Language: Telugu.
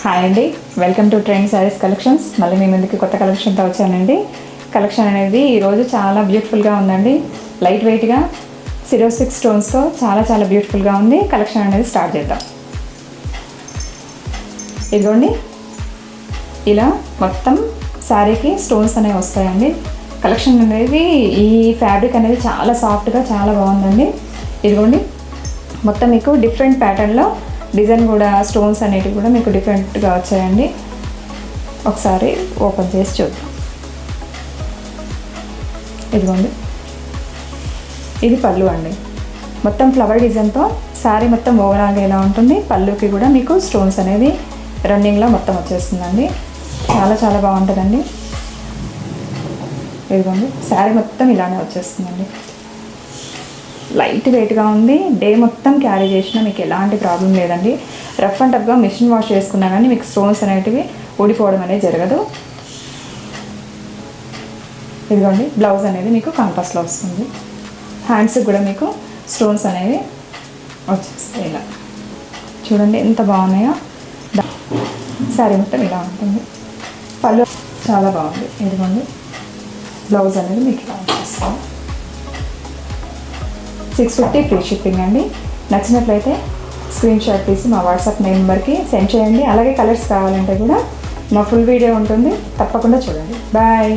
హాయ్ అండి, welcome to trend saris collections. మళ్ళీ మీ ముందుకి కొత్త కలెక్షన్తో వచ్చానండి. కలెక్షన్ అనేది ఈరోజు చాలా బ్యూటిఫుల్గా ఉందండి. లైట్ వెయిట్గా సిరోసిక్ స్టోన్స్తో చాలా బ్యూటిఫుల్గా ఉంది. కలెక్షన్ అనేది స్టార్ట్ చేద్దాం. ఇదిగోండి, ఇలా మొత్తం శారీకి స్టోన్స్ అనేవి వస్తాయండి. కలెక్షన్ అనేది ఈ ఫ్యాబ్రిక్ అనేది చాలా సాఫ్ట్గా చాలా బాగుందండి. ఇదిగోండి, మొత్తం మీకు డిఫరెంట్ ప్యాటర్న్లో డిజైన్ కూడా స్టోన్స్ అనేటివి కూడా మీకు డిఫరెంట్గా వచ్చాయండి. ఒకసారి ఓపెన్ చేసి చూద్దాం. ఇదిగోండి, ఇది పళ్ళు అండి. మొత్తం ఫ్లవర్ డిజైన్తో శారీ మొత్తం ఓవరాల్గా ఇలా ఉంటుంది. పళ్ళుకి కూడా మీకు స్టోన్స్ అనేది రన్నింగ్లో మొత్తం వచ్చేస్తుందండి. చాలా బాగుంటుందండి. ఇదిగోండి, శారీ మొత్తం ఇలానే వచ్చేస్తుందండి. లైట్ వెయిట్గా ఉంది. డే మొత్తం క్యారీ చేసినా మీకు ఎలాంటి ప్రాబ్లం లేదండి. రఫ్ అండ్ టఫ్గా మిషన్ వాష్ చేసుకున్నా కానీ మీకు స్టోన్స్ అనేటివి ఊడిపోవడం అనేది జరగదు. ఇదిగోండి, బ్లౌజ్ అనేది మీకు కాంట్రాస్ట్లో వస్తుంది. హ్యాండ్స్కి కూడా మీకు స్టోన్స్ అనేవి వచ్చేస్తాయి. ఇలా చూడండి ఎంత బాగున్నాయో. శారీ మొత్తం ఇలా ఉంటుంది. పళ్ళు చాలా బాగుంది. ఇదిగోండి, బ్లౌజ్ అనేది మీకు ఇలా వచ్చేస్తుంది. 650 ఫ్రీ షిప్పింగ్ అండి. నచ్చినట్లయితే స్క్రీన్ షాట్ తీసి మా వాట్సాప్ నెంబర్కి సెండ్ చేయండి. అలాగే కలర్స్ కావాలంటే కూడా మా ఫుల్ వీడియో ఉంటుంది, తప్పకుండా చూడండి. బాయ్.